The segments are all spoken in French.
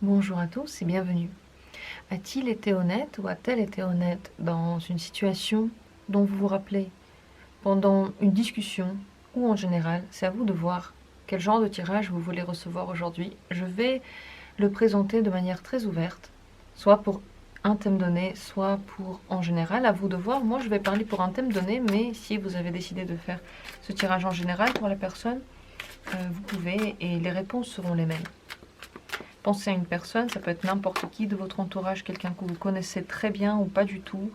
Bonjour à tous et bienvenue. A-t-il été honnête ou a-t-elle été honnête dans une situation dont vous vous rappelez, pendant une discussion ou en général? C'est à vous de voir quel genre de tirage vous voulez recevoir aujourd'hui. Je vais le présenter de manière très ouverte, soit pour un thème donné, soit pour en général. À vous de voir. Moi, je vais parler pour un thème donné, mais si vous avez décidé de faire ce tirage en général pour la personne, vous pouvez et les réponses seront les mêmes. Pensez à une personne, ça peut être n'importe qui de votre entourage, quelqu'un que vous connaissez très bien ou pas du tout,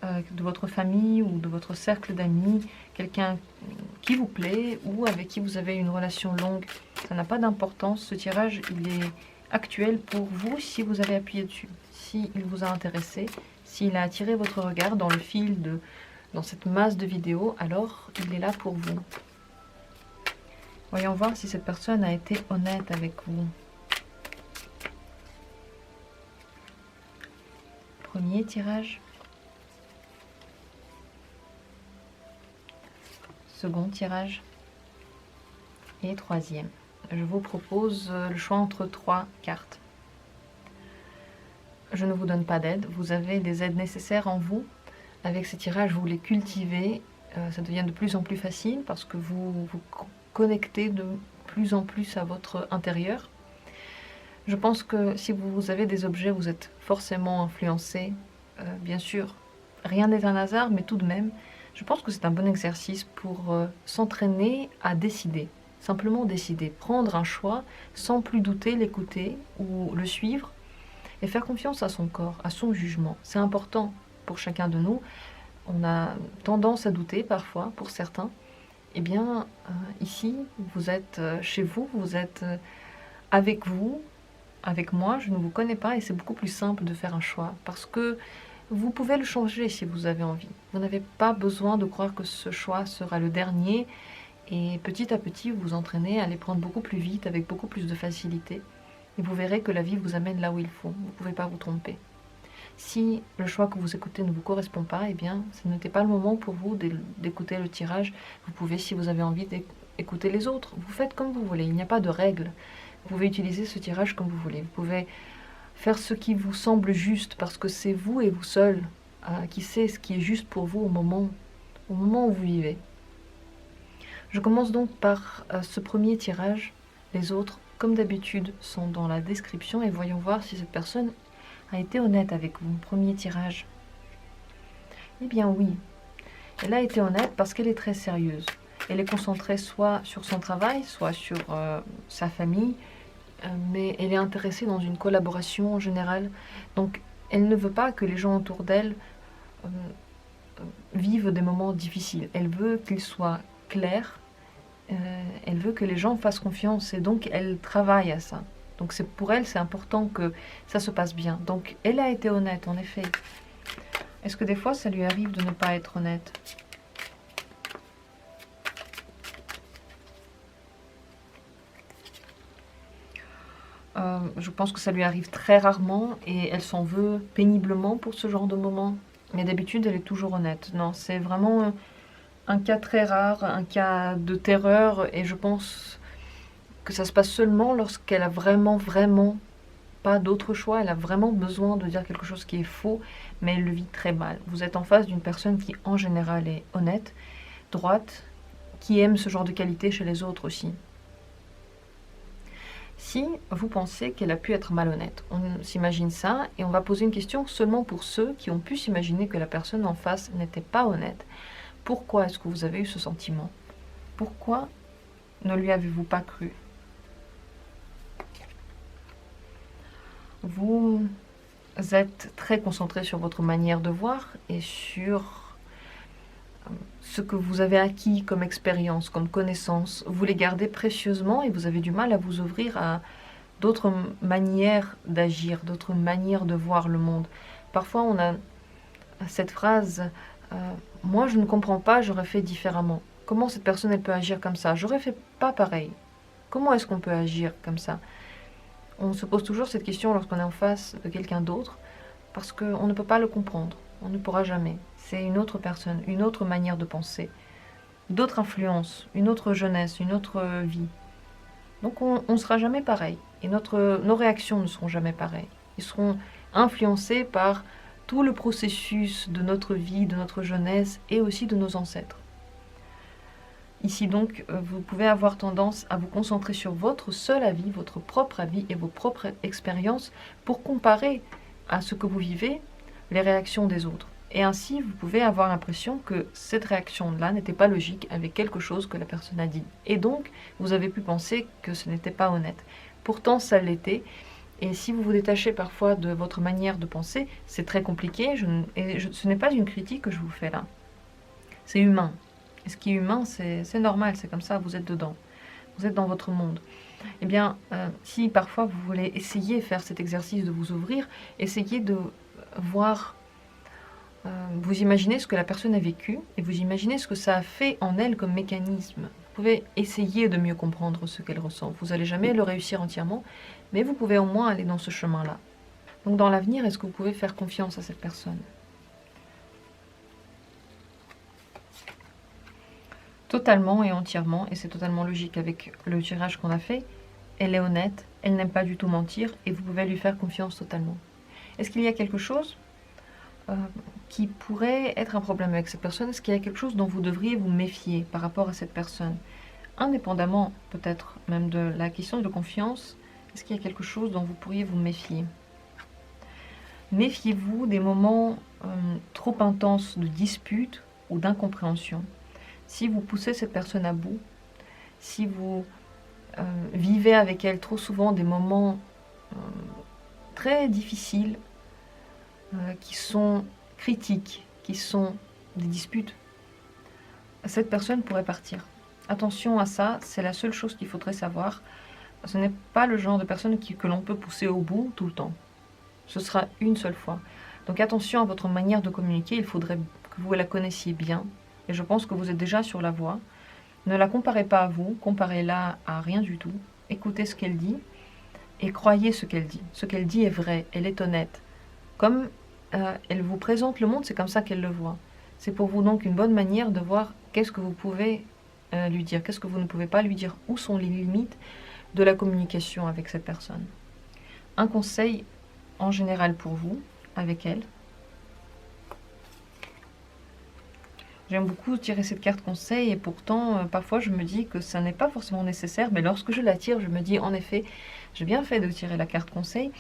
de votre famille ou de votre cercle d'amis, quelqu'un qui vous plaît ou avec qui vous avez une relation longue. Ça n'a pas d'importance, ce tirage il est actuel pour vous si vous avez appuyé dessus, s'il vous a intéressé, s'il a attiré votre regard dans le fil dans cette masse de vidéos, alors il est là pour vous. Voyons voir si cette personne a été honnête avec vous. Premier tirage. Second tirage. Et troisième. Je vous propose le choix entre 3 cartes. Je ne vous donne pas d'aide. Vous avez les aides nécessaires en vous. Avec ces tirages, vous les cultivez. Ça devient de plus en plus facile parce que vous vous connectez de plus en plus à votre intérieur. Je pense que si vous avez des objets, vous êtes forcément influencé. Bien sûr, rien n'est un hasard, mais tout de même, je pense que c'est un bon exercice pour s'entraîner à décider. Simplement décider, prendre un choix sans plus douter, l'écouter ou le suivre et faire confiance à son corps, à son jugement. C'est important pour chacun de nous. On a tendance à douter parfois pour certains. Eh bien, ici, vous êtes chez vous, vous êtes avec vous. Avec moi, je ne vous connais pas et c'est beaucoup plus simple de faire un choix parce que vous pouvez le changer si vous avez envie. Vous n'avez pas besoin de croire que ce choix sera le dernier et petit à petit vous vous entraînez à les prendre beaucoup plus vite, avec beaucoup plus de facilité et vous verrez que la vie vous amène là où il faut. Vous ne pouvez pas vous tromper. Si le choix que vous écoutez ne vous correspond pas, eh bien, ce n'était pas le moment pour vous d'écouter le tirage. Vous pouvez, si vous avez envie, d'écouter les autres. Vous faites comme vous voulez, il n'y a pas de règle. Vous pouvez utiliser ce tirage comme vous voulez. Vous pouvez faire ce qui vous semble juste parce que c'est vous et vous seul qui sait ce qui est juste pour vous au moment où vous vivez. Je commence donc par ce premier tirage. Les autres, comme d'habitude, sont dans la description et voyons voir si cette personne a été honnête avec vous. Premier tirage. Eh bien oui, elle a été honnête parce qu'elle est très sérieuse. Elle est concentrée soit sur son travail, soit sur sa famille, mais elle est intéressée dans une collaboration en général. Donc, elle ne veut pas que les gens autour d'elle vivent des moments difficiles. Elle veut qu'ils soient clairs, elle veut que les gens fassent confiance et donc elle travaille à ça. Donc pour elle, c'est important que ça se passe bien. Donc, elle a été honnête, en effet. Est-ce que des fois, ça lui arrive de ne pas être honnête ? Je pense que ça lui arrive très rarement et elle s'en veut péniblement pour ce genre de moment. Mais d'habitude, elle est toujours honnête. Non, c'est vraiment un cas très rare, un cas de terreur et je pense que ça se passe seulement lorsqu'elle a vraiment, vraiment pas d'autre choix. Elle a vraiment besoin de dire quelque chose qui est faux, mais elle le vit très mal. Vous êtes en face d'une personne qui, en général, est honnête, droite, qui aime ce genre de qualité chez les autres aussi. Si vous pensez qu'elle a pu être malhonnête, on s'imagine ça et on va poser une question seulement pour ceux qui ont pu s'imaginer que la personne en face n'était pas honnête. Pourquoi est-ce que vous avez eu ce sentiment? Pourquoi ne lui avez-vous pas cru? Vous êtes très concentré sur votre manière de voir et sur ce que vous avez acquis comme expérience, comme connaissance. Vous les gardez précieusement et vous avez du mal à vous ouvrir à d'autres manières d'agir, d'autres manières de voir le monde. Parfois, on a cette phrase moi, je ne comprends pas, j'aurais fait différemment. Comment cette personne, elle peut agir comme ça? J'aurais fait pas pareil. Comment est-ce qu'on peut agir comme ça? On se pose toujours cette question lorsqu'on est en face de quelqu'un d'autre, parce qu'on ne peut pas le comprendre. On ne pourra jamais. C'est une autre personne, une autre manière de penser, d'autres influences, une autre jeunesse, une autre vie. Donc on ne sera jamais pareil. Et nos réactions ne seront jamais pareilles. Ils seront influencés par tout le processus de notre vie, de notre jeunesse et aussi de nos ancêtres. Ici donc, vous pouvez avoir tendance à vous concentrer sur votre seul avis, votre propre avis et vos propres expériences pour comparer à ce que vous vivez les réactions des autres. Et ainsi, vous pouvez avoir l'impression que cette réaction-là n'était pas logique avec quelque chose que la personne a dit. Et donc, vous avez pu penser que ce n'était pas honnête. Pourtant, ça l'était. Et si vous vous détachez parfois de votre manière de penser, c'est très compliqué. Ce n'est pas une critique que je vous fais là. C'est humain. Et ce qui est humain, c'est normal, c'est comme ça, vous êtes dedans. Vous êtes dans votre monde. Eh bien, si parfois vous voulez essayer de faire cet exercice de vous ouvrir, essayez de voir, vous imaginez ce que la personne a vécu et vous imaginez ce que ça a fait en elle comme mécanisme. Vous pouvez essayer de mieux comprendre ce qu'elle ressent. Vous n'allez jamais le réussir entièrement, mais vous pouvez au moins aller dans ce chemin-là. Donc dans l'avenir, est-ce que vous pouvez faire confiance à cette personne ? Totalement et entièrement, et c'est totalement logique avec le tirage qu'on a fait. Elle est honnête, elle n'aime pas du tout mentir, et vous pouvez lui faire confiance totalement. Est-ce qu'il y a quelque chose qui pourrait être un problème avec cette personne? Est-ce qu'il y a quelque chose dont vous devriez vous méfier par rapport à cette personne? Indépendamment peut-être même de la question de confiance, est-ce qu'il y a quelque chose dont vous pourriez vous méfier? Méfiez-vous des moments trop intenses de dispute ou d'incompréhension. Si vous poussez cette personne à bout, si vous vivez avec elle trop souvent des moments très difficiles, qui sont critiques, qui sont des disputes, cette personne pourrait partir. Attention à ça, c'est la seule chose qu'il faudrait savoir. Ce n'est pas le genre de personne que l'on peut pousser au bout tout le temps. Ce sera une seule fois. Donc attention à votre manière de communiquer, il faudrait que vous la connaissiez bien. Et je pense que vous êtes déjà sur la voie. Ne la comparez pas à vous, comparez-la à rien du tout. Écoutez ce qu'elle dit et croyez ce qu'elle dit. Ce qu'elle dit est vrai, elle est honnête. Comme elle vous présente le monde, c'est comme ça qu'elle le voit. C'est pour vous donc une bonne manière de voir qu'est-ce que vous pouvez lui dire, qu'est-ce que vous ne pouvez pas lui dire, où sont les limites de la communication avec cette personne. Un conseil en général pour vous, avec elle. J'aime beaucoup tirer cette carte conseil et pourtant, parfois je me dis que ça n'est pas forcément nécessaire, mais lorsque je la tire, je me dis en effet, j'ai bien fait de tirer la carte conseil.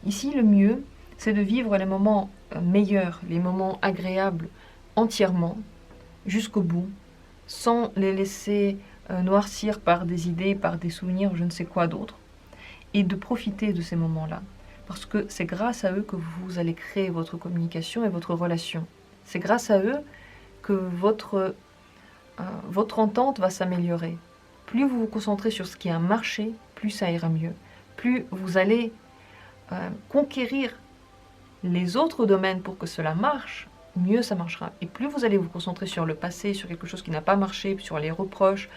Ici, le mieux, c'est de vivre les moments meilleurs, les moments agréables entièrement, jusqu'au bout, sans les laisser noircir par des idées, par des souvenirs, je ne sais quoi d'autre, et de profiter de ces moments-là. Parce que c'est grâce à eux que vous allez créer votre communication et votre relation. C'est grâce à eux que votre entente va s'améliorer. Plus vous vous concentrez sur ce qui a marché, plus ça ira mieux. Plus vous allez conquérir les autres domaines pour que cela marche, mieux ça marchera. Et plus vous allez vous concentrer sur le passé, sur quelque chose qui n'a pas marché, sur les reproches,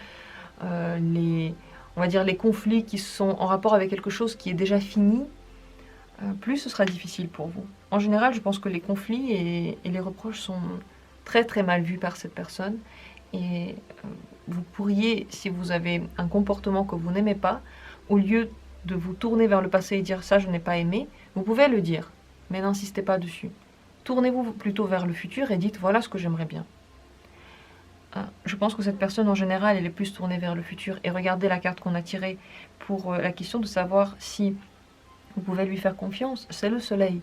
on va dire les conflits qui sont en rapport avec quelque chose qui est déjà fini, plus ce sera difficile pour vous. En général, je pense que les conflits et les reproches sont très très mal vus par cette personne. Et vous pourriez, si vous avez un comportement que vous n'aimez pas, au lieu de vous tourner vers le passé et dire ça je n'ai pas aimé, vous pouvez le dire, mais n'insistez pas dessus. Tournez-vous plutôt vers le futur et dites voilà ce que j'aimerais bien. Je pense que cette personne en général elle est plus tournée vers le futur. Et regardez la carte qu'on a tirée pour la question de savoir si vous pouvez lui faire confiance, c'est le soleil.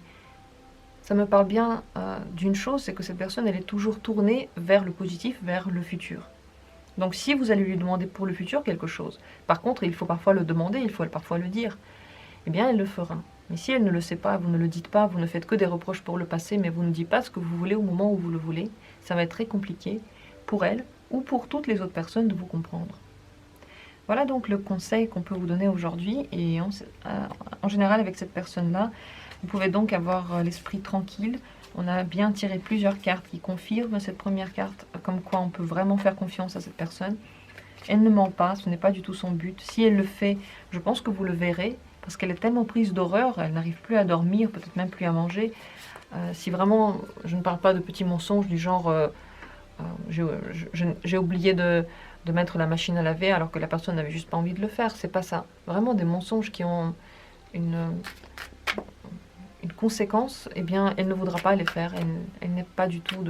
Ça me parle bien d'une chose, c'est que cette personne elle est toujours tournée vers le positif, vers le futur. Donc si vous allez lui demander pour le futur quelque chose, par contre il faut parfois le demander, il faut parfois le dire, eh bien elle le fera. Mais si elle ne le sait pas, vous ne le dites pas, vous ne faites que des reproches pour le passé, mais vous ne dites pas ce que vous voulez au moment où vous le voulez, ça va être très compliqué pour elle ou pour toutes les autres personnes de vous comprendre. Voilà donc le conseil qu'on peut vous donner aujourd'hui, et en général avec cette personne-là, vous pouvez donc avoir l'esprit tranquille. On a bien tiré plusieurs cartes qui confirment cette première carte, comme quoi on peut vraiment faire confiance à cette personne. Elle ne ment pas, ce n'est pas du tout son but. Si elle le fait, je pense que vous le verrez, parce qu'elle est tellement prise d'horreur, elle n'arrive plus à dormir, peut-être même plus à manger. Si vraiment, je ne parle pas de petits mensonges du genre j'ai oublié de mettre la machine à laver alors que la personne n'avait juste pas envie de le faire, c'est pas ça. Vraiment des mensonges qui ont une conséquence, eh bien, elle ne voudra pas les faire. Elle n'est pas du tout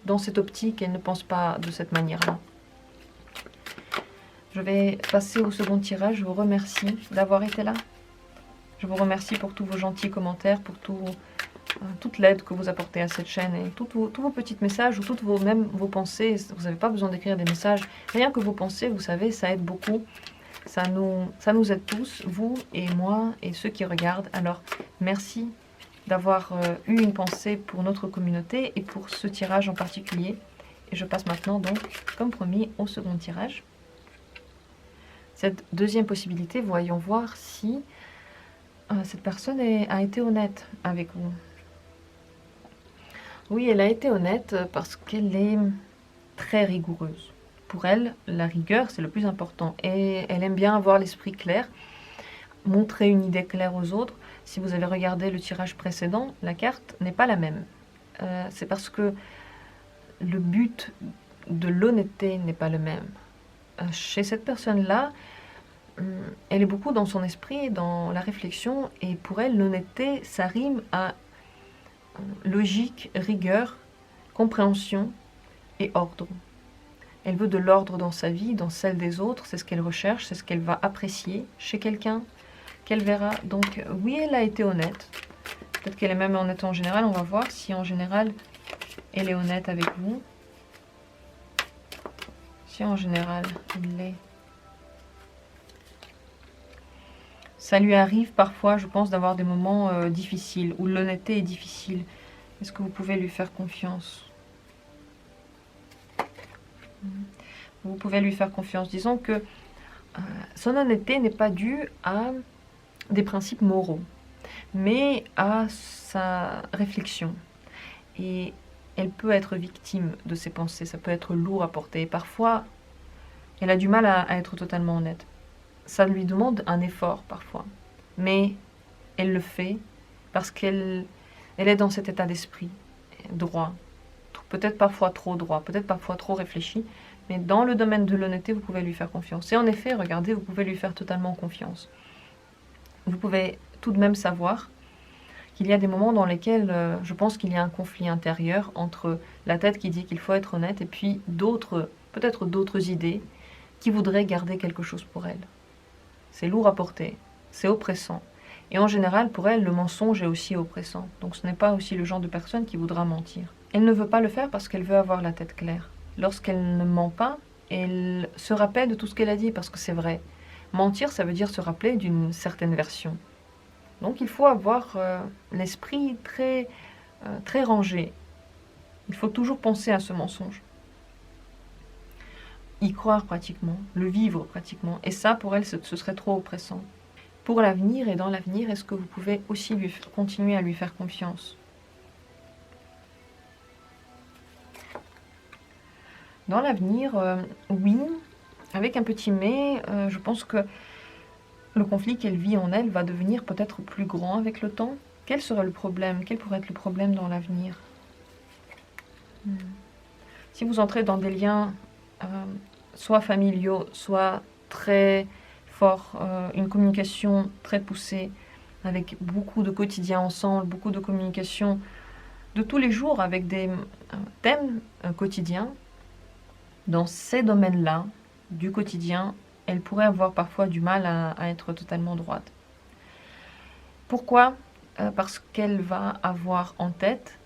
dans cette optique, elle ne pense pas de cette manière-là. Je vais passer au second tirage. Je vous remercie d'avoir été là. Je vous remercie pour tous vos gentils commentaires, pour toute l'aide que vous apportez à cette chaîne et tous vos petits messages ou même vos pensées. Vous n'avez pas besoin d'écrire des messages. Rien que vos pensées, vous savez, ça aide beaucoup. Ça nous aide tous, vous et moi et ceux qui regardent. Alors, merci d'avoir eu une pensée pour notre communauté et pour ce tirage en particulier. Et je passe maintenant donc, comme promis, au second tirage. Cette deuxième possibilité, voyons voir si cette personne a été honnête avec vous. Oui, elle a été honnête parce qu'elle est très rigoureuse. Pour elle, la rigueur, c'est le plus important. Et elle aime bien avoir l'esprit clair, montrer une idée claire aux autres. Si vous avez regardé le tirage précédent, la carte n'est pas la même. C'est parce que le but de l'honnêteté n'est pas le même. Chez cette personne-là, elle est beaucoup dans son esprit, dans la réflexion, et pour elle, l'honnêteté, ça rime à logique, rigueur, compréhension et ordre. Elle veut de l'ordre dans sa vie, dans celle des autres, c'est ce qu'elle recherche, c'est ce qu'elle va apprécier chez quelqu'un qu'elle verra. Donc oui, elle a été honnête. Peut-être qu'elle est même honnête en général, on va voir si en général elle est honnête avec vous. Si en général elle l'est. Ça lui arrive parfois, je pense, d'avoir des moments difficiles, où l'honnêteté est difficile. Est-ce que vous pouvez lui faire confiance? Vous pouvez lui faire confiance. Disons que son honnêteté n'est pas due à des principes moraux, mais à sa réflexion. Et elle peut être victime de ses pensées, ça peut être lourd à porter. Parfois, elle a du mal à être totalement honnête. Ça lui demande un effort parfois, mais elle le fait parce qu'elle est dans cet état d'esprit droit, peut-être parfois trop droit, peut-être parfois trop réfléchi, mais dans le domaine de l'honnêteté, vous pouvez lui faire confiance. Et en effet, regardez, vous pouvez lui faire totalement confiance. Vous pouvez tout de même savoir qu'il y a des moments dans lesquels je pense qu'il y a un conflit intérieur entre la tête qui dit qu'il faut être honnête et puis peut-être d'autres idées qui voudraient garder quelque chose pour elle. C'est lourd à porter, c'est oppressant. Et en général, pour elle, le mensonge est aussi oppressant. Donc ce n'est pas aussi le genre de personne qui voudra mentir. Elle ne veut pas le faire parce qu'elle veut avoir la tête claire. Lorsqu'elle ne ment pas, elle se rappelle de tout ce qu'elle a dit parce que c'est vrai. Mentir, ça veut dire se rappeler d'une certaine version. Donc il faut avoir l'esprit très rangé. Il faut toujours penser à ce mensonge. Y croire pratiquement, le vivre pratiquement. Et ça, pour elle, ce serait trop oppressant. Pour l'avenir et dans l'avenir, est-ce que vous pouvez aussi continuer à lui faire confiance? Dans l'avenir, oui, avec un petit mais, je pense que le conflit qu'elle vit en elle va devenir peut-être plus grand avec le temps. Quel serait le problème? Quel pourrait être le problème dans l'avenir? Si vous entrez dans des liens soit familiaux, soit très forts, une communication très poussée, avec beaucoup de quotidien ensemble, beaucoup de communication de tous les jours, avec des thèmes quotidiens, dans ces domaines-là du quotidien, elle pourrait avoir parfois du mal à être totalement droite. Pourquoi? Parce qu'elle va avoir en tête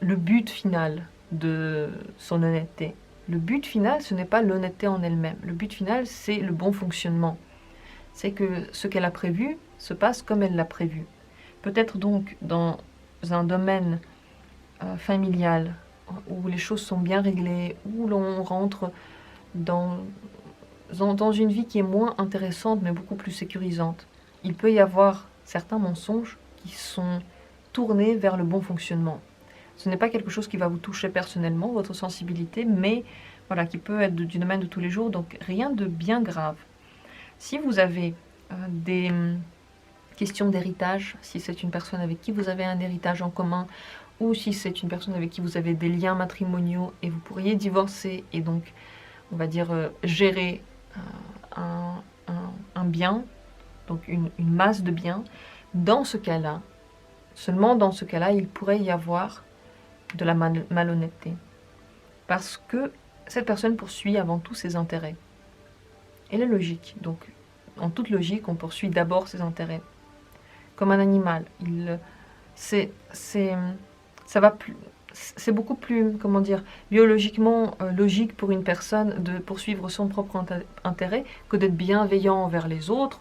le but final de son honnêteté. Le but final, ce n'est pas l'honnêteté en elle-même. Le but final, c'est le bon fonctionnement. C'est que ce qu'elle a prévu se passe comme elle l'a prévu. Peut-être donc dans un domaine familial, où les choses sont bien réglées, où l'on rentre dans une vie qui est moins intéressante, mais beaucoup plus sécurisante. Il peut y avoir certains mensonges qui sont tournés vers le bon fonctionnement. Ce n'est pas quelque chose qui va vous toucher personnellement, votre sensibilité, mais voilà, qui peut être du domaine de tous les jours, donc rien de bien grave. Si vous avez des questions d'héritage, si c'est une personne avec qui vous avez un héritage en commun, ou si c'est une personne avec qui vous avez des liens matrimoniaux et vous pourriez divorcer et donc, on va dire, gérer un bien, donc une masse de biens, dans ce cas-là, seulement dans ce cas-là, il pourrait y avoir de la malhonnêteté. Parce que cette personne poursuit avant tout ses intérêts. Elle est logique. Donc, en toute logique, on poursuit d'abord ses intérêts. Comme un animal. C'est beaucoup plus, comment dire, biologiquement logique pour une personne de poursuivre son propre intérêt que d'être bienveillant envers les autres,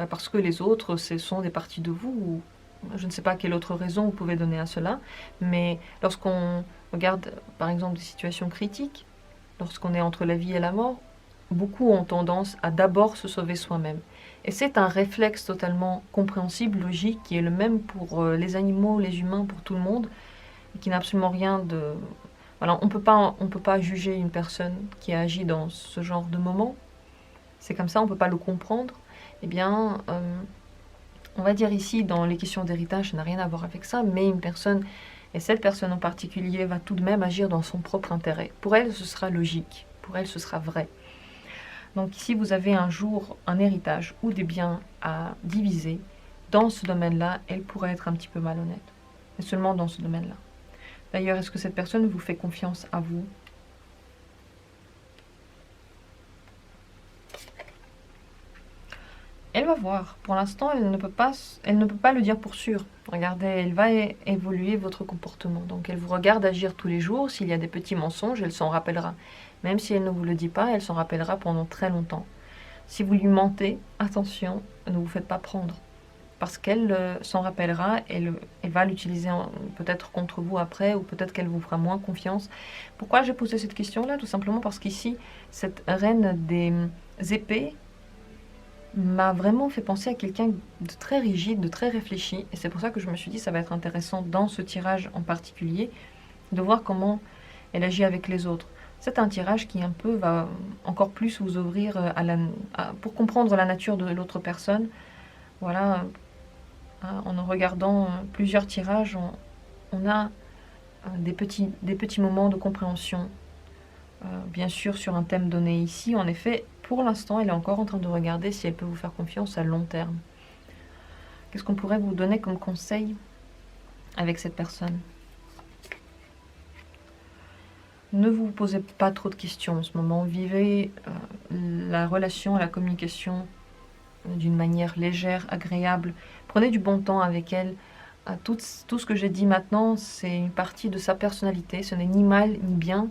parce que les autres, ce sont des parties de vous, ou je ne sais pas quelle autre raison vous pouvez donner à cela, mais lorsqu'on regarde, par exemple, des situations critiques, lorsqu'on est entre la vie et la mort, beaucoup ont tendance à d'abord se sauver soi-même. Et c'est un réflexe totalement compréhensible, logique, qui est le même pour les animaux, les humains, pour tout le monde, et qui n'a absolument rien de... Voilà, on peut pas juger une personne qui a agi dans ce genre de moment. C'est comme ça, on ne peut pas le comprendre. Eh bien, on va dire ici, dans les questions d'héritage, ça n'a rien à voir avec ça, mais une personne, et cette personne en particulier, va tout de même agir dans son propre intérêt. Pour elle, ce sera logique. Pour elle, ce sera vrai. Donc ici, vous avez un jour un héritage ou des biens à diviser. Dans ce domaine-là, elle pourrait être un petit peu malhonnête. Mais seulement dans ce domaine-là. D'ailleurs, est-ce que cette personne vous fait confiance à vous? Elle va voir. Pour l'instant, elle ne peut pas le dire pour sûr. Regardez, elle va évoluer votre comportement. Donc, elle vous regarde agir tous les jours. S'il y a des petits mensonges, elle s'en rappellera. Même si elle ne vous le dit pas, elle s'en rappellera pendant très longtemps. Si vous lui mentez, attention, ne vous faites pas prendre. Parce qu'elle s'en rappellera, elle va l'utiliser peut-être contre vous après, ou peut-être qu'elle vous fera moins confiance. Pourquoi j'ai posé cette question-là? Tout simplement parce qu'ici, cette reine des épées m'a vraiment fait penser à quelqu'un de très rigide, de très réfléchi. Et c'est pour ça que je me suis dit, ça va être intéressant dans ce tirage en particulier, de voir comment elle agit avec les autres. C'est un tirage qui un peu va encore plus vous ouvrir pour comprendre la nature de l'autre personne. Voilà, en regardant plusieurs tirages, on a des petits moments de compréhension. Bien sûr, sur un thème donné ici, en effet, pour l'instant, elle est encore en train de regarder si elle peut vous faire confiance à long terme. Qu'est-ce qu'on pourrait vous donner comme conseil avec cette personne? Ne vous posez pas trop de questions en ce moment. Vivez la relation, la communication d'une manière légère, agréable. Prenez du bon temps avec elle. Tout ce que j'ai dit maintenant, c'est une partie de sa personnalité. Ce n'est ni mal ni bien.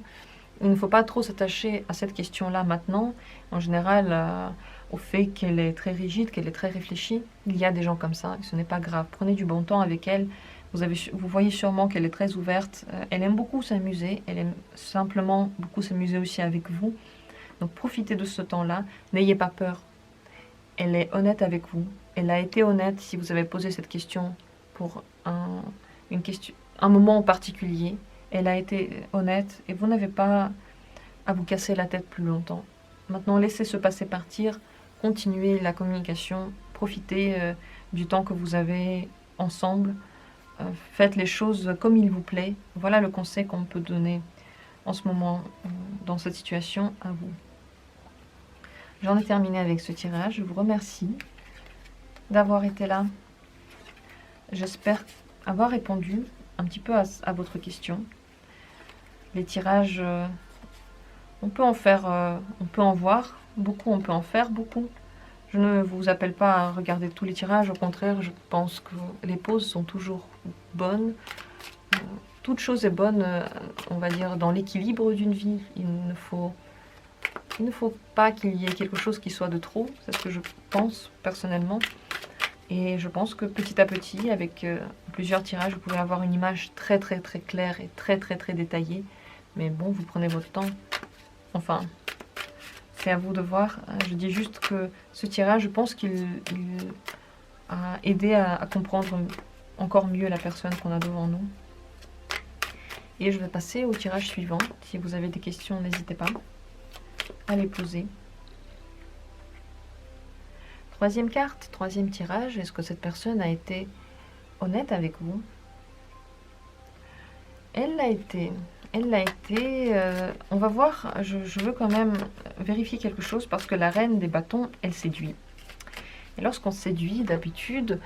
Il ne faut pas trop s'attacher à cette question-là maintenant. En général, au fait qu'elle est très rigide, qu'elle est très réfléchie. Il y a des gens comme ça, et ce n'est pas grave. Prenez du bon temps avec elle. Vous voyez sûrement qu'elle est très ouverte. Elle aime beaucoup s'amuser. Elle aime simplement beaucoup s'amuser aussi avec vous. Donc profitez de ce temps-là. N'ayez pas peur. Elle est honnête avec vous. Elle a été honnête si vous avez posé cette question pour un moment en particulier. Elle a été honnête et vous n'avez pas à vous casser la tête plus longtemps. Maintenant, laissez ce passé partir. Continuez la communication. Profitez du temps que vous avez ensemble. Faites les choses comme il vous plaît. Voilà le conseil qu'on peut donner en ce moment dans cette situation à vous. J'en ai terminé avec ce tirage. Je vous remercie d'avoir été là. J'espère avoir répondu un petit peu à votre question. Les tirages, on peut en voir beaucoup, on peut en faire beaucoup. Je ne vous appelle pas à regarder tous les tirages, au contraire, je pense que les pauses sont toujours bonnes. Toute chose est bonne, on va dire, dans l'équilibre d'une vie. Il ne faut pas qu'il y ait quelque chose qui soit de trop, c'est ce que je pense personnellement. Et je pense que petit à petit, avec plusieurs tirages, vous pouvez avoir une image très très très claire et très très très détaillée. Mais bon, vous prenez votre temps. Enfin, c'est à vous de voir. Je dis juste que ce tirage, je pense qu'il a aidé à comprendre encore mieux la personne qu'on a devant nous. Et je vais passer au tirage suivant. Si vous avez des questions, n'hésitez pas à les poser. Troisième carte, troisième tirage. Est-ce que cette personne a été honnête avec vous? Elle l'a été. Elle l'a été. On va voir. Je veux quand même vérifier quelque chose parce que la reine des bâtons, elle séduit. Et lorsqu'on séduit, d'habitude,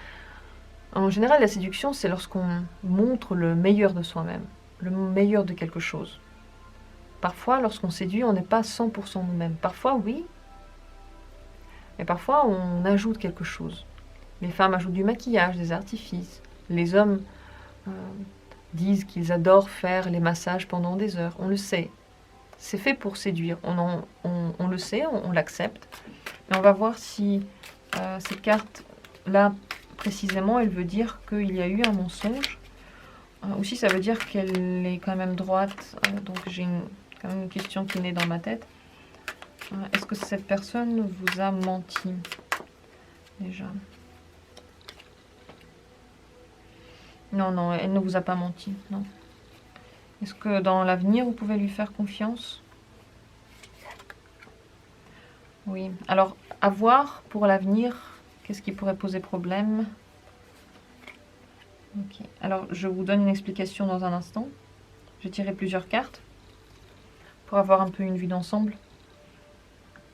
en général, la séduction, c'est lorsqu'on montre le meilleur de soi-même, le meilleur de quelque chose. Parfois, lorsqu'on séduit, on n'est pas 100% nous-mêmes. Parfois, oui, mais parfois, on ajoute quelque chose. Les femmes ajoutent du maquillage, des artifices. Les hommes euh, disent qu'ils adorent faire les massages pendant des heures. On le sait. C'est fait pour séduire. On le sait, on l'accepte. Mais on va voir si cette carte-là, précisément, elle veut dire qu'il y a eu un mensonge. Ou si ça veut dire qu'elle est quand même droite. Donc j'ai quand même une question qui naît dans ma tête. Est-ce que cette personne vous a menti déjà? Non, non, elle ne vous a pas menti, non. Est-ce que dans l'avenir, vous pouvez lui faire confiance? Oui. Alors, à voir pour l'avenir, qu'est-ce qui pourrait poser problème? Ok. Alors, je vous donne une explication dans un instant. J'ai tiré plusieurs cartes pour avoir un peu une vue d'ensemble.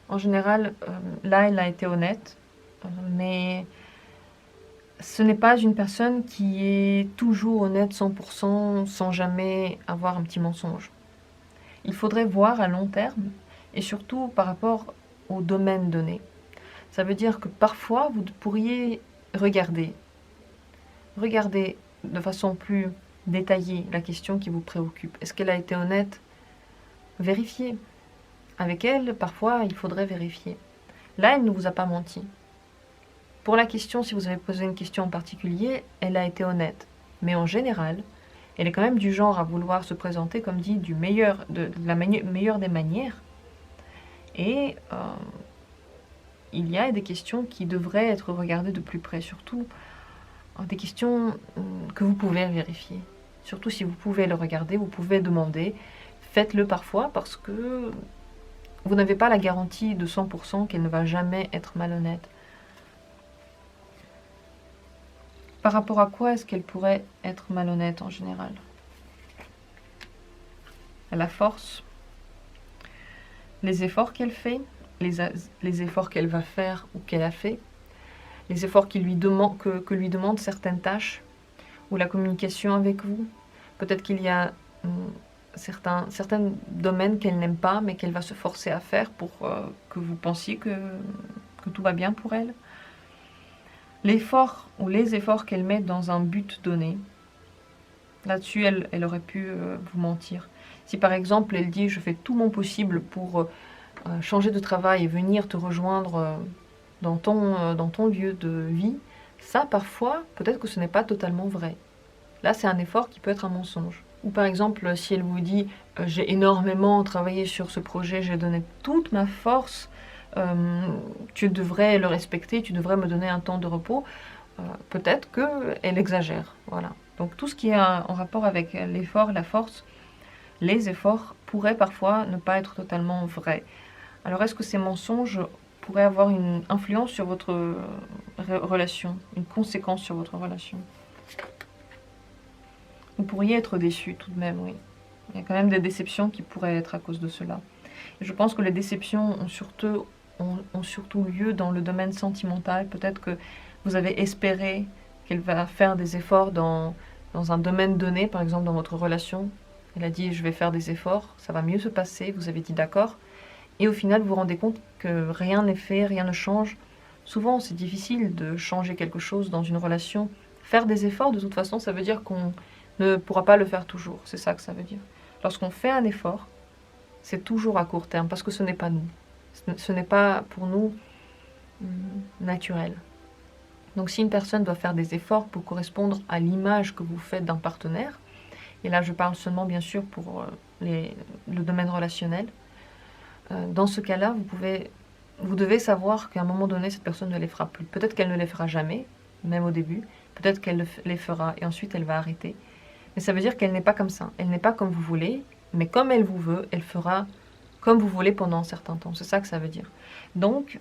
En général, là, elle a été honnête, mais ce n'est pas une personne qui est toujours honnête 100% sans jamais avoir un petit mensonge. Il faudrait voir à long terme et surtout par rapport au domaine donné. Ça veut dire que parfois vous pourriez regarder de façon plus détaillée la question qui vous préoccupe. Est-ce qu'elle a été honnête? Vérifiez. Avec elle, parfois, il faudrait vérifier. Là, elle ne vous a pas menti. Pour la question, si vous avez posé une question en particulier, elle a été honnête. Mais en général, elle est quand même du genre à vouloir se présenter, comme dit, du meilleur, de la meilleure des manières. Et il y a des questions qui devraient être regardées de plus près, surtout des questions que vous pouvez vérifier. Surtout si vous pouvez le regarder, vous pouvez demander. Faites-le parfois parce que vous n'avez pas la garantie de 100% qu'elle ne va jamais être malhonnête. Par rapport à quoi est-ce qu'elle pourrait être malhonnête en général? La force, les efforts qu'elle fait, les efforts qu'elle va faire ou qu'elle a fait, les efforts que lui demandent certaines tâches, ou la communication avec vous. Peut-être qu'il y a certains domaines qu'elle n'aime pas, mais qu'elle va se forcer à faire pour que vous pensiez que tout va bien pour elle. L'effort ou les efforts qu'elle met dans un but donné, là-dessus, elle aurait pu vous mentir. Si par exemple, elle dit « je fais tout mon possible pour changer de travail et venir te rejoindre dans ton lieu de vie », ça, parfois, peut-être que ce n'est pas totalement vrai. Là, c'est un effort qui peut être un mensonge. Ou par exemple, si elle vous dit « j'ai énormément travaillé sur ce projet, j'ai donné toute ma force, tu devrais le respecter, tu devrais me donner un temps de repos », peut-être qu'elle exagère. Voilà. Donc tout ce qui est en rapport avec l'effort, la force, les efforts pourraient parfois ne pas être totalement vrais. Alors est-ce que ces mensonges pourraient avoir une influence sur votre relation, une conséquence sur votre relation? Vous pourriez être déçu tout de même, oui. Il y a quand même des déceptions qui pourraient être à cause de cela. Et je pense que les déceptions ont surtout lieu dans le domaine sentimental. Peut-être que vous avez espéré qu'elle va faire des efforts dans un domaine donné, par exemple dans votre relation. Elle a dit « je vais faire des efforts, ça va mieux se passer », vous avez dit « d'accord ». Et au final, vous vous rendez compte que rien n'est fait, rien ne change. Souvent, c'est difficile de changer quelque chose dans une relation. Faire des efforts, de toute façon, ça veut dire qu'on ne pourra pas le faire toujours. C'est ça que ça veut dire. Lorsqu'on fait un effort, c'est toujours à court terme, parce que ce n'est pas nous. Ce n'est pas pour nous naturel. Donc si une personne doit faire des efforts pour correspondre à l'image que vous faites d'un partenaire, et là je parle seulement bien sûr pour le domaine relationnel, dans ce cas-là, vous devez savoir qu'à un moment donné, cette personne ne les fera plus. Peut-être qu'elle ne les fera jamais, même au début. Peut-être qu'elle les fera et ensuite elle va arrêter. Mais ça veut dire qu'elle n'est pas comme ça. Elle n'est pas comme vous voulez, mais comme elle vous veut, elle fera comme vous voulez pendant un certain temps. C'est ça que ça veut dire. Donc,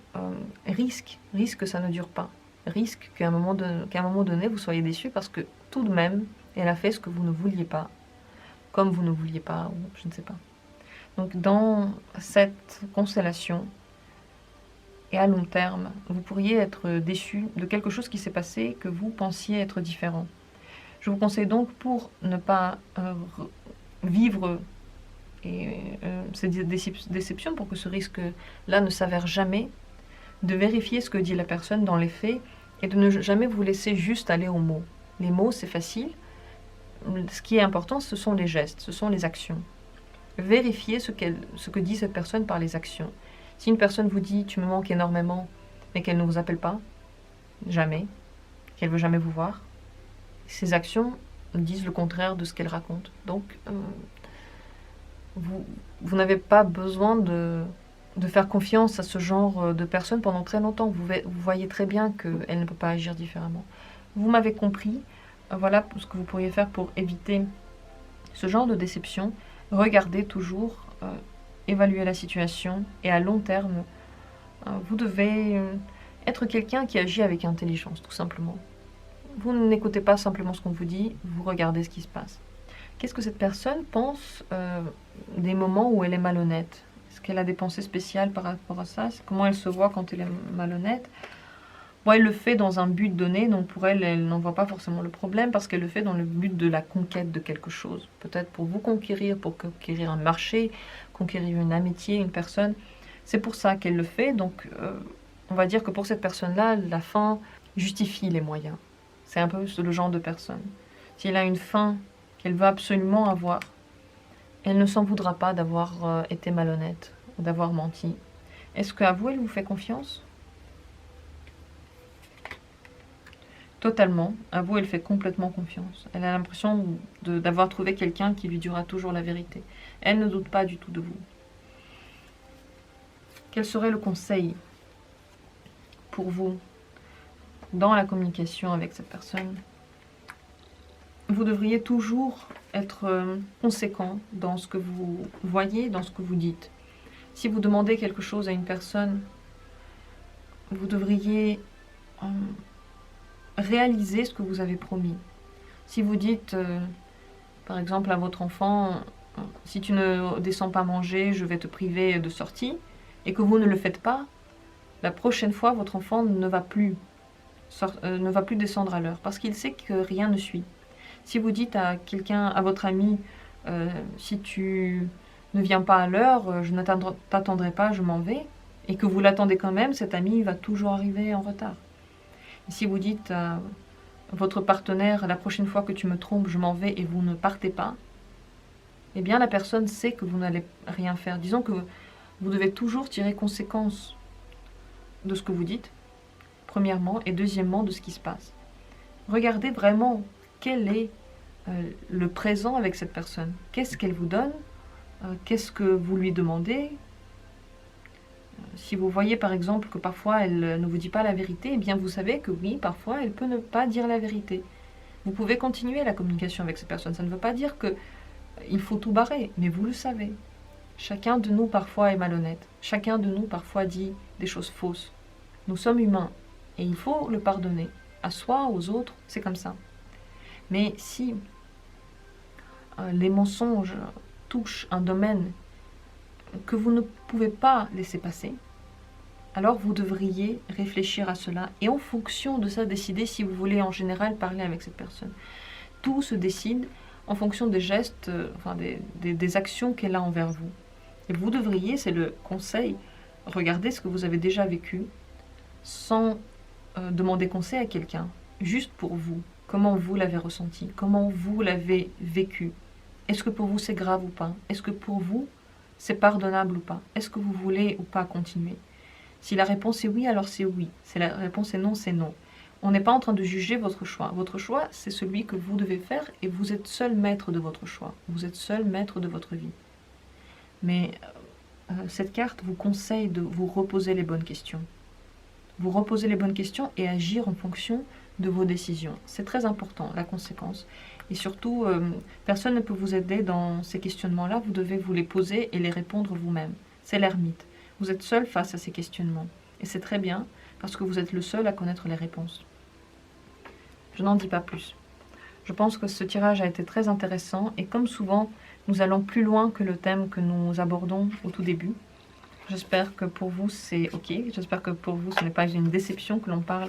risque que ça ne dure pas. Risque qu'à un moment donné, vous soyez déçu parce que tout de même, elle a fait ce que vous ne vouliez pas. Comme vous ne vouliez pas, ou je ne sais pas. Donc, dans cette constellation, et à long terme, vous pourriez être déçu de quelque chose qui s'est passé que vous pensiez être différent. Je vous conseille donc, pour ne pas vivre ces déceptions, pour que ce risque-là ne s'avère jamais, de vérifier ce que dit la personne dans les faits et de ne jamais vous laisser juste aller aux mots. Les mots, c'est facile. Ce qui est important, ce sont les gestes, ce sont les actions. Vérifiez ce que dit cette personne par les actions. Si une personne vous dit « tu me manques énormément », mais qu'elle ne vous appelle pas, jamais, qu'elle ne veut jamais vous voir, ses actions disent le contraire de ce qu'elle raconte. Donc, vous n'avez pas besoin de faire confiance à ce genre de personne pendant très longtemps. Vous voyez très bien qu'elle ne peut pas agir différemment. Vous m'avez compris. Voilà ce que vous pourriez faire pour éviter ce genre de déception. Regardez toujours, évaluer la situation, et à long terme, vous devez être quelqu'un qui agit avec intelligence, tout simplement. Vous n'écoutez pas simplement ce qu'on vous dit, vous regardez ce qui se passe. Qu'est-ce que cette personne pense des moments où elle est malhonnête? Est-ce qu'elle a des pensées spéciales par rapport à ça? Comment elle se voit quand elle est malhonnête? Bon, elle le fait dans un but donné, donc pour elle, elle n'en voit pas forcément le problème, parce qu'elle le fait dans le but de la conquête de quelque chose. Peut-être pour vous conquérir, pour conquérir un marché, conquérir une amitié, une personne. C'est pour ça qu'elle le fait, donc on va dire que pour cette personne-là, la fin justifie les moyens. C'est un peu le genre de personne. Si elle a une fin qu'elle veut absolument avoir, elle ne s'en voudra pas d'avoir été malhonnête, d'avoir menti. Est-ce qu'à vous, elle vous fait confiance? Totalement. À vous, elle fait complètement confiance. Elle a l'impression d'avoir trouvé quelqu'un qui lui dira toujours la vérité. Elle ne doute pas du tout de vous. Quel serait le conseil pour vous dans la communication avec cette personne? Vous devriez toujours être conséquent dans ce que vous voyez, dans ce que vous dites. Si vous demandez quelque chose à une personne, vous devriez réaliser ce que vous avez promis. Si vous dites, par exemple, à votre enfant, si tu ne descends pas manger, je vais te priver de sortie, et que vous ne le faites pas, la prochaine fois, votre enfant ne va plus descendre à l'heure, parce qu'il sait que rien ne suit. Si vous dites à quelqu'un, à votre ami, si tu ne viens pas à l'heure, je ne t'attendrai pas, je m'en vais, et que vous l'attendez quand même, cet ami va toujours arriver en retard. Et si vous dites à votre partenaire, la prochaine fois que tu me trompes, je m'en vais, et vous ne partez pas, eh bien la personne sait que vous n'allez rien faire. Disons que vous devez toujours tirer conséquence de ce que vous dites, premièrement, et deuxièmement, de ce qui se passe. Regardez vraiment quel est le présent avec cette personne. Qu'est-ce qu'elle vous donne? Qu'est-ce que vous lui demandez? Si vous voyez par exemple que parfois elle ne vous dit pas la vérité, eh bien vous savez que oui, parfois elle peut ne pas dire la vérité. Vous pouvez continuer la communication avec cette personne. Ça ne veut pas dire qu'il faut tout barrer, mais vous le savez. Chacun de nous parfois est malhonnête. Chacun de nous parfois dit des choses fausses. Nous sommes humains et il faut le pardonner. À soi, aux autres, c'est comme ça. Mais si les mensonges touchent un domaine que vous ne pouvez pas laisser passer, alors vous devriez réfléchir à cela et en fonction de ça décider si vous voulez en général parler avec cette personne. Tout se décide en fonction des gestes, des actions qu'elle a envers vous. Et vous devriez, c'est le conseil, regarder ce que vous avez déjà vécu sans demander conseil à quelqu'un, juste pour vous. Comment vous l'avez ressenti? Comment vous l'avez vécu? Est-ce que pour vous c'est grave ou pas? Est-ce que pour vous c'est pardonnable ou pas? Est-ce que vous voulez ou pas continuer? Si la réponse est oui, alors c'est oui. Si la réponse est non, c'est non. On n'est pas en train de juger votre choix. Votre choix, c'est celui que vous devez faire et vous êtes seul maître de votre choix. Vous êtes seul maître de votre vie. Mais cette carte vous conseille de vous reposer les bonnes questions. Vous reposer les bonnes questions et agir en fonction de vos décisions. C'est très important, la conséquence. Et surtout, personne ne peut vous aider dans ces questionnements-là. Vous devez vous les poser et les répondre vous-même. C'est l'ermite. Vous êtes seul face à ces questionnements. Et c'est très bien, parce que vous êtes le seul à connaître les réponses. Je n'en dis pas plus. Je pense que ce tirage a été très intéressant. Et comme souvent, nous allons plus loin que le thème que nous abordons au tout début. J'espère que pour vous c'est ok. J'espère que pour vous ce n'est pas une déception que l'on parle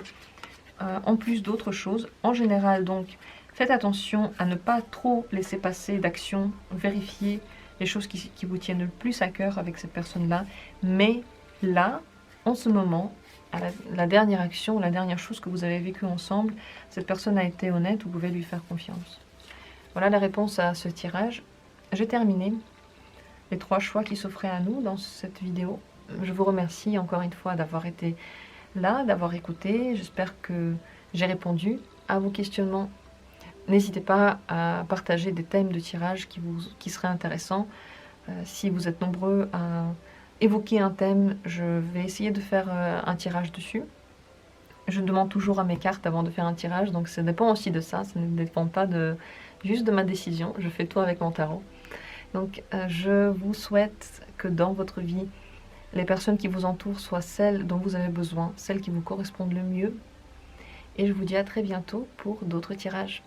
en plus d'autres choses. En général donc, faites attention à ne pas trop laisser passer d'actions, vérifier les choses qui vous tiennent le plus à cœur avec cette personne-là. Mais là, en ce moment, à la dernière action, la dernière chose que vous avez vécue ensemble, cette personne a été honnête, vous pouvez lui faire confiance. Voilà la réponse à ce tirage. J'ai terminé les 3 choix qui s'offraient à nous dans cette vidéo. Je vous remercie encore une fois d'avoir été là, d'avoir écouté. J'espère que j'ai répondu à vos questionnements. N'hésitez pas à partager des thèmes de tirage qui seraient intéressants. Si vous êtes nombreux à évoquer un thème, je vais essayer de faire un tirage dessus. Je demande toujours à mes cartes avant de faire un tirage, donc ça dépend aussi de ça. Ça ne dépend pas juste de ma décision. Je fais tout avec mon tarot. Donc je vous souhaite que dans votre vie, les personnes qui vous entourent soient celles dont vous avez besoin, celles qui vous correspondent le mieux. Et je vous dis à très bientôt pour d'autres tirages.